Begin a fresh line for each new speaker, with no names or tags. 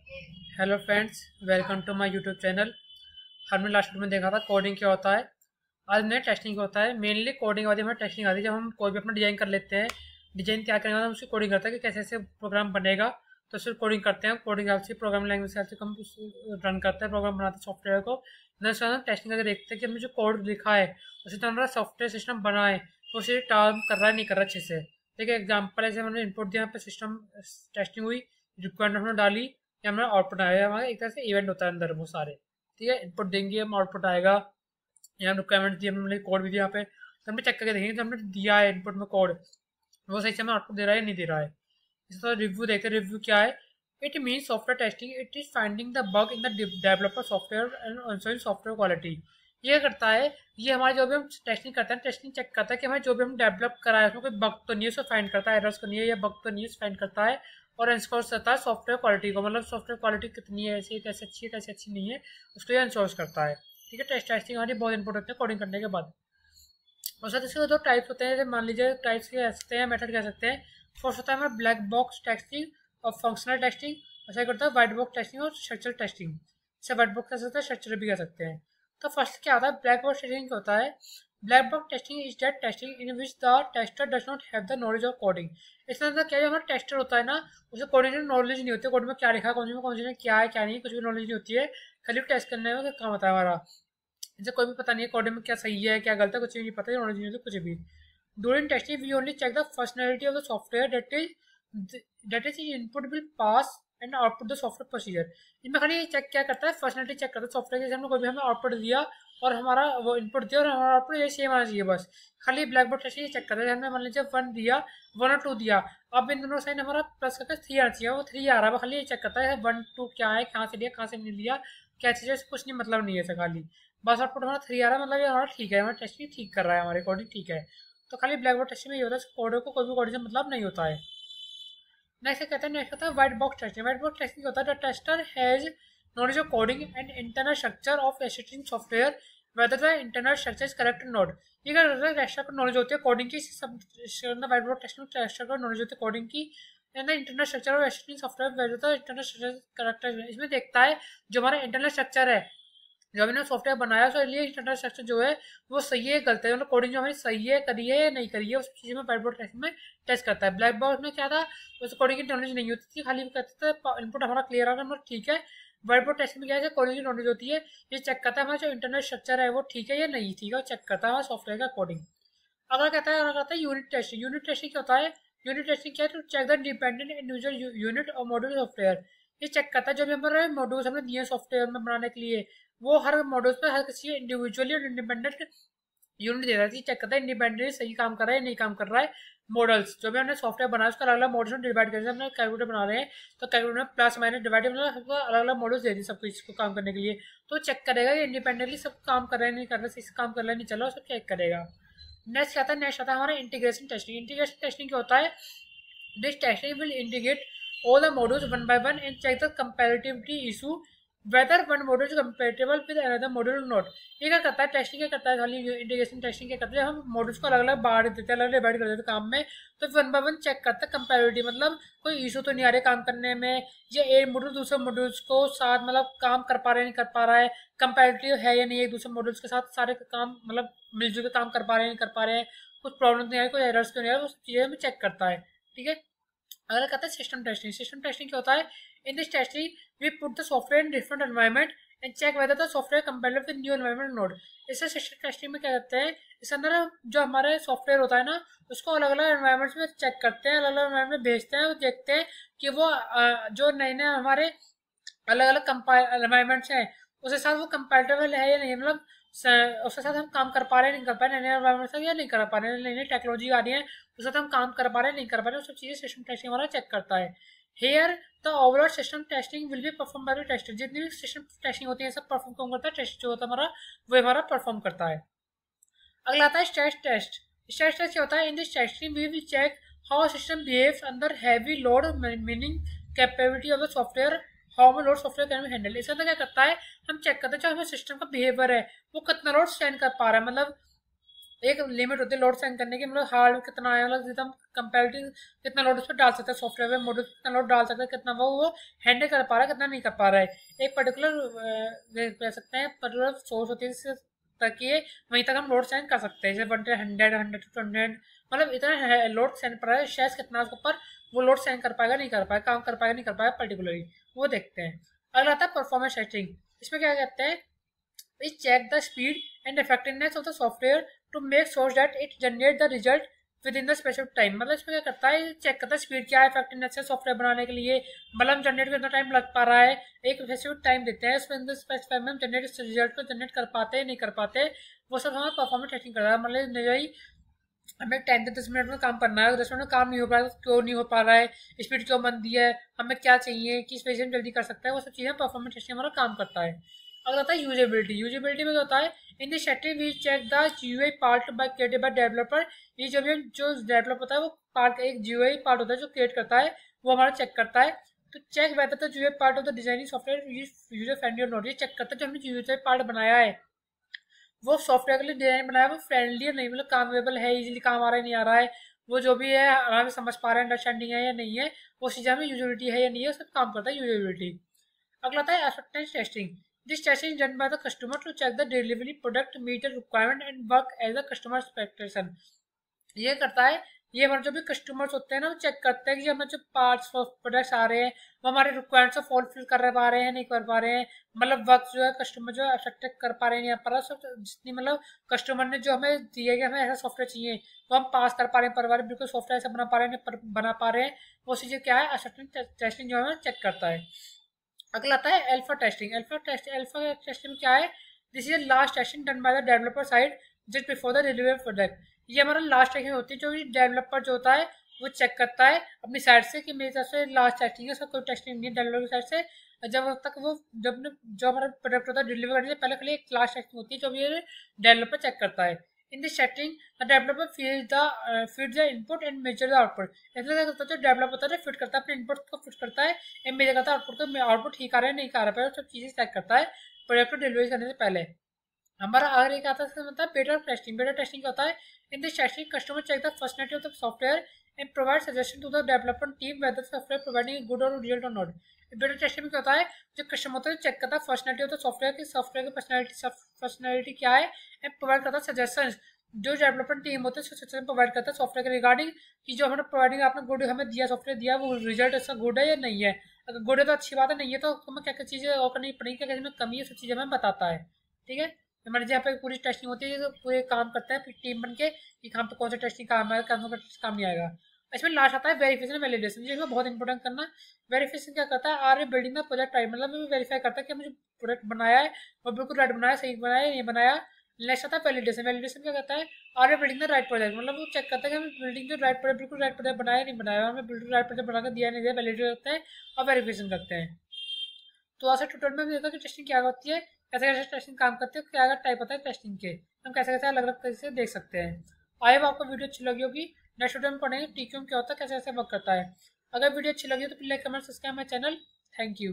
Hello friends, welcome to my YouTube channel. हमने last video में देखा था कोडिंग क्या होता है। आज में टेस्टिंग क्या होता है। मेनली कोडिंग वाली हमें टेस्टिंग आती है जब हम कोई भी अपना डिजाइन कर लेते हैं। डिजाइन क्या करेंगे हम उसकी कोडिंग करते हैं कि कैसे कैसे प्रोग्राम बनेगा। तो सिर्फ कोडिंग करते हैं, कोडिंग से प्रोग्राम लैंग्वेज से हम रन करते हैं, प्रोग्राम बनाते हैं सॉफ्टवेयर को। देन उसके बाद हम टेस्टिंग करके देखते हैं कि हमने जो कोड लिखा है उसी तरह हमारा सॉफ्टवेयर सिस्टम बना है तो उसे टर्म कर रहा है नहीं कर रहा अच्छे से। ठीक है, एग्जाम्पल ऐसे हमने इनपुट दिया, यहाँ पे सिस्टम टेस्टिंग हुई, रिक्वायरमेंट हमने डाली, ये हमारा आउटपुट आएगा। हमारा एक तरह से इवेंट होता है अंदर वो सारे। ठीक है, इनपुट देंगे हम, आउटपुट आएगा। यहाँ रिक्वायरमेंट दी, हमने कोड भी दिया यहाँ पे, तो हमने चेक करके देखेंगे जो हमने दिया है इनपुट में कोड वो सही से हमें आउटपुट दे रहा है या नहीं दे रहा है। इस तरह रिव्यू देखते हैं, रिव्यू क्या है। It mean software testing, it is finding the bug in the developer software and also software quality. ये करता है, ये हमारे जो भी हम टेस्टिंग करते हैं, टेस्टिंग चेक करता है कि हमें जो भी हम डेवलप करा है उसमें कोई बग तो नहीं है, उसको फाइंड करता है, एरर्स तो नहीं है या बग तो नहीं है, फाइंड करता है। और इंश्योर करता है सॉफ्टवेयर क्वालिटी को, मतलब सॉफ्टवेयर क्वालिटी कितनी है, ऐसी कैसे अच्छी है कैसे अच्छी नहीं है, उसको ये इंश्योर करता है। ठीक है, टेस्टिंग हमारी बहुत इंपॉर्टेंट है कोडिंग करने के बाद। और साथ इसके दो टाइप्स होते हैं, जैसे मान लीजिए टाइप्स कह सकते हैं, मेथड कह सकते हैं। फर्स्ट होता है हमारा ब्लैक बॉक्स टेस्टिंग और फंक्शनल टेस्टिंग। ऐसा करता है वाइट बॉक्स टेस्टिंग और स्ट्रक्चरल टेस्टिंग। इसे वाइट बॉक्स कह सकते हैं, स्ट्रक्चरल भी कह सकते हैं। तो फर्स्ट क्या होता है, ब्लैक बॉक्स टेस्टिंग क्या होता है। Black box testing is that testing in which the tester does not have the knowledge of coding. इसमें अंदर क्या, जो हमारा टेस्टर होता है ना, उसे कोडिंग की नॉलेज नहीं होती है, कोड में क्या लिखा है, कौन सी में क्या है क्या नहीं, कुछ भी नॉलेज नहीं होती है। खाली टेस्ट करने में काम होता है हमारा। इसे कोई भी पता नहीं है कोडिंग में क्या सही है क्या गलत है, कुछ भी नहीं पता, नॉलेज नहीं होती कुछ भी। During testing, we only check the functionality of the software, that is input will pass and output the software procedure। इनमें खाली चेक क्या करता है, फंक्शनलिटी चेक करता है सॉफ्टवेयर के। हमने कोई भी हमें आउटपुट दिया और हमारा वो इनपुट दिया और हमारा आउटपुट ये सेम आना चाहिए बस। खाली ब्लैक बोर्ड टेस्ट ये चेक करता है, हमने मान लीजिए 1 दिया, 1 और 2 दिया, अब इन दोनों साइन हमारा प्लस करके 3 आना चाहिए, वो 3 आ रहा है, खाली ये चेक करता है 1 2 क्या है, कहाँ से लिया कहाँ से नहीं लिया, क्या चीज़, कुछ नहीं मतलब नहीं है ऐसा, खाली बस आउटपुट हमारा 3 आ रहा है, मतलब ये हमारा ठीक है, हमारा टेस्ट ठीक कर रहा है, हमारे अकॉर्डिंग ठीक है। तो खाली ब्लैक बोर्ड टेस्टिंग में ये होता है, कोड को कोई भी कोड से मतलब नहीं होता है। नेक्स्ट होता है white box testing. White box testing होता है the tester has knowledge of coding and internal structure of existing software whether the internal structure is correct और नॉट। ये क्या करता है, टेस्टर को नॉलेज होती है कोडिंग की, सब व्हाइट बॉक्स टेस्टिंग में टेस्टर को नॉलेज होती है कोडिंग की and the internal structure of existing software whether the internal structure correct. इसमें देखता है जो हमारा इंटरनल स्ट्रक्चर है, जो हमने सॉफ्टवेयर बनाया उसके लिए इंटरनल स्ट्रक्चर जो है वो सही है गलत है, मतलब कोडिंग जो हमारी सही है करी है या नहीं करी है, उस चीज़ में व्हाइट बोर्ड टेस्ट में टेस्ट करता है। ब्लैक बॉक्स में क्या था, उस कोडिंग की नॉलेज नहीं होती थी, खाली कहते थे इनपुट हमारा क्लियर आ रहा है ठीक है। व्हाइट बोर्ड टेस्ट में क्या है, कोडिंग की नॉलेज होती है, ये चेक करता है हमारा जो इंटरनल स्ट्रक्चर है वो ठीक है या नहीं ठीक है, चेक करता है हमारा सॉफ्टवेयर का कोडिंग। अगला कहता है यूनिट टेस्टिंग। यूनिट टेस्टिंग क्या होता है, यूनिट टेस्टिंग क्या है, to check the dependent individual unit और मॉड्यूल सॉफ्टवेयर। ये चेक करता है जो भी हमारे मॉड्यूल्स हमने दिए सॉफ्टवेयर में बनाने के लिए, वो हर मॉड्यूल्स पे हर किसी इंडिविजुअली और इंडिपेंडेंट यूनिट दे रहा है, चेक करता है इंडिपेंडेंटली सही काम कर रहा है नहीं काम कर रहा है। मॉडल्स जो भी हमने सॉफ्टवेयर बनाया उसका अलग अलग मॉडल्स में डिवाइड करके हमने कैलकुलेटर बना रहे हैं, तो कैलकुलेटर में प्लस माइनस डिवाइड मतलब सबको अलग अलग मॉडल्स दे दी सब कुछ को काम करने के लिए। तो चेक करेगा कि इंडिपेंडेंटली सब काम कर रहे हैं नहीं कर रहे, सही से काम कर रहा है नहीं चल रहा, सब चेक करेगा। नेक्स्ट आता है हमारा इंटीग्रेशन टेस्टिंग। इंटीग्रेशन टेस्टिंग क्या होता है, this testing will integrate all the modules one by one and check the compatibility issue whether one module is compatible with another module or not। ये क्या करता है, टेस्टिंग क्या करता है, खाली इंटीग्रेशन टेस्टिंग क्या करता है, हम मॉड्यूल्स को अलग अलग बांट देते हैं, अलग अलग डिवाइड कर देते हैं काम में, तो वन बाय वन चेक करता है कंपैटिबिलिटी, मतलब कोई इशू तो नहीं आ रहा है काम करने में, ये एक मॉड्यूल दूसरे मॉड्यूल्स को साथ मतलब काम कर पा रहे नहीं कर पा रहा है, कंपैटिबिलिटी है या नहीं एक दूसरे मॉड्यूल्स के साथ सारे काम मतलब मिलजुल के काम कर पा रहे हैं नहीं कर पा रहे हैं, कुछ प्रॉब्लम नहीं आ रही, कोई एरर्स तो नहीं आ रहा, वो चीज़ें में चेक करता है। ठीक है, अगला कहता है सिस्टम टेस्टिंग। सिस्टम टेस्टिंग क्या होता है, in this testing we put the software in different environment and check whether the software compatible with new environment node. इसे सिस्टम टेस्टिंग में क्या करते हैं, इस अंदर जो हमारे सॉफ्टवेयर होता है ना उसको अलग अलग एनवायरनमेंट्स में चेक करते हैं, अलग अलग एनवायरनमेंट में भेजते हैं और देखते हैं कि वो जो नए नए हमारे अलग अलग एनवायरनमेंट्स हैं उसके साथ वो कंपेटेबल है या नहीं, मतलब उसके साथ हम काम कर पा रहे हैं नहीं कर पा रहे, नए नए एनवायरनमेंट से या नहीं कर पा रहे, नई नई टेक्नोलॉजी आ रही है उसके साथ हम काम कर पा रहे हैं नहीं कर पा रहे, वो सब चीज़ें सिस्टम टेस्टिंग हमारा चेक करता है। Here the overall system testing will be perform by the tester. जितनी भी सिस्टम टेस्टिंग होती है सब परफॉर्म कौन करता है, टेस्ट जो होता है हमारा वो हमारा परफॉर्म करता है। अगला आता है स्ट्रेस टेस्ट। स्ट्रेस टेस्ट क्या होता है, in this testing we will check how system behaves under heavy load, meaning capability of the software, how much load software can be handle. इसके अंदर क्या करता है, हम चेक करते हैं जो हमें सिस्टम का बिहेवियर है वो कितना लोड स्टैंड कर पा रहा है, मतलब एक लिमिट होती है लोड सेंड करने की, मतलब हार्ड कितना है, मतलब जितना कंपेरेटिव कितना लोड उस पर डाल सकते हैं, सॉफ्टवेयर में मॉड्यूल कितना लोड डाल सकते हैं, कितना वो हैंडल कर पा रहा है, कितना नहीं कर पा रहा है। एक पर्टिकुलर कह सकते हैं पर्टिकुलर सोर्स होती है ताकि वहीं तक हम लोड सेंड कर सकते हैं, जैसे 100 100 मतलब इतना लोड सेंड कर रहा है, शेष कितना उसके ऊपर वो लोड सेंड कर पाएगा नहीं कर पाएगा, काम कर पाएगा नहीं कर पाएगा पर्टिकुलरली, वो देखते हैं। अगला आता है परफॉर्मेंस टेस्टिंग। इसमें क्या कहते हैं, we check the speed and effectiveness of the software to make sure that it generate the result within the specific time। मतलब इसमें क्या करता है, चेक करता है स्पीड क्या है, इफेक्टिवनेस है सॉफ्टवेयर बनाने के लिए, मतलब जनरेट कितना टाइम लग पा रहा है, एक स्पेसिफिक टाइम देते हैं उसमें स्पेसिफाई में हम जनरेट रिजल्ट को जनरेट कर पाते हैं नहीं कर पाते, वो सब हमारा परफॉर्मेंस टेस्टिंग कर रहा है। मतलब नहीं हमें 10 से 10 मिनट में काम करना है, 10 मिनट में काम नहीं हो पा रहा है, क्यों नहीं हो पा रहा है, स्पीड क्यों मंदी है, हमें क्या चाहिए, किस वजह से हम जल्दी कर सकते हैं, वो सब चीज़ें परफॉर्मेंस टेस्टिंग हमारा काम करता है। अगला आता है यूजेबिलिटी। यूजेबिलिटी में क्या होता है, in this setting we check the GUI part by created by developer. ये जो डेवलप होता है वो पार्ट एक जीयूआई पार्ट होता है जो क्रिएट करता है, वो हमारा चेक करता है। तो check whether the GUI part of the designing software user friendly or not. ये चेक करता है जो हमने जीयूआई पार्ट बनाया है वो सॉफ्टवेयर के लिए डिजाइन बनाया है वो फ्रेंडली है नहीं, मतलब कामेबल है, इजीली काम आ रहा है नहीं आ रहा है, वो जो भी है आराम से समझ पा रहे हैं, अंडरस्टैंडिंग है या नहीं है, वो चीज़ में यूजिलिटी है या नहीं है, सब काम करता है यूजिलिटी। अगला आता है acceptance testing. This testing done by the customer to check the delivery product meet the requirement and work as the customer expectation. ये करता है, ये हमारे जो भी कस्टमर्स होते हैं ना वो चेक करते हैं कि हमें जो पार्ट्स प्रोडक्ट्स आ रहे हैं वो हमारे रिक्वायरमेंट से फुलफिल कर पा रहे हैं नहीं कर पा रहे हैं, मतलब वर्क जो है कस्टमर जो अफेक्ट कर पा रहे हैं नहीं कर पा रहा, सब जितनी मतलब कस्टमर ने जो हमें दिया कि हमें ऐसा सॉफ्टवेयर चाहिए वो हम पास कर पा रहे हैं, पर बार बिल्कुल सॉफ्टवेयर ऐसा बना पा रहे हैं नहीं बना पा रहे हैं, वो चीज़ें क्या है एक्सेप्टेंस टेस्टिंग जो है चेक करता है। अगला आता है अल्फा टेस्टिंग। अल्फा टेस्टिंग क्या है, this is last testing done by the developer side just before the delivery product. ये हमारा लास्ट टेस्टिंग होती है, जो डेवलपर जो होता है वो चेक करता है अपनी साइड से कि मेरी तरफ से लास्ट टेस्टिंग है, उसका कोई टेस्टिंग नहीं है डेवलपर की साइड से, जब तक वो जो हमारा प्रोडक्ट होता है डिलीवर करने से पहले के लिए एक लास्ट टेस्टिंग होती है जो ये डेवलपर चेक करता है। In this setting the developer feed the input and measure the output. ऐसा क्या करता है, जो डेवलपर होता है फिट करता है अपने इनपुट को फिट करता है एंड मेजर करता है आउटपुट को, आउटपुट ठीक आ रहा है नहीं आ रहा है, सब चीज़ें चेक करता है प्रोडक्ट को डिलीवरी करने से पहले। हमारा अगर एक आता है मतलब बेटा टेस्टिंग। बेटा टेस्टिंग क्या होता है, in this testing customer check the functionality of the software and provide suggestion to the development team whether software providing good or result or not. Beta testing में क्या होता है, जो कस्टमर होता है चेक करता है फंक्शनैलिटी ऑफ द सॉफ्टवेयर की पर्सनैलिटी क्या है एंड प्रोवाइड करता है सजेशन, जो डेवलपमेंट टीम होते हैं सजेशन प्रोवाइड करता है सॉफ्टवेयर के रिगार्डिंग कि जो हमारा प्रोवाइडिंग आपने गुड हमें दिया सॉफ्टवेयर दिया वो रिजल्ट इसका गुड है या नहीं है, अगर गुड है तो अच्छी बात है, नहीं है तो हमें क्या क्या चीज़ें और करनी पड़ेगी, क्या क्या इसमें कमी है, सब चीज़ें हमें बताता है। ठीक है, हमारे यहाँ पे पूरी टेस्टिंग होती है, तो पूरे काम करते हैं टीम बन के कि काम पे कौन सा टेस्टिंग काम आएगा कौन सा काम नहीं आएगा। इसमें लास्ट आता है वेरिफिकेशन वैलिडेशन, जिसमें बहुत इंपॉर्टेंट करना। वेरिफिकेशन क्या करता है, are a building the project right, मतलब वेरीफाई करता है कि मुझे प्रोडक्ट बनाया है वो बिल्कुल राइट बनाया, सही बनाया नहीं बनाया। नेक्स्ट आता है वैलिडेशन। वैलिडेशन क्या करता है, are a building the right project, मतलब वो चेक करता है कि हमें बिल्डिंग जो राइट प्रोजेक्ट बिल्कुल राइट प्रोजेक्ट बनाया नहीं बनाया, हमें बिल्कुल राइट प्रोजेक्ट बनाकर दिया नहीं दिया, वैलिडेट करते हैं और वेरिफिकेशन करते हैं। तो ऐसे ट्यूटोरियल में देखा कि टेस्टिंग क्या होती है, कैसे कैसे टेस्टिंग काम करती है, क्या क्या टाइप होता है टेस्टिंग के, हम कैसे कैसे अलग अलग तरीके से देख सकते हैं। आई होप आपको वीडियो अच्छी लगी होगी। नेक्स्ट वीडियो में पढ़ेंगे टीक्यूएम क्या होता है, कैसे कैसे वर्क करता है। अगर वीडियो अच्छी लगी हो तो please like comment subscribe my channel. Thank you.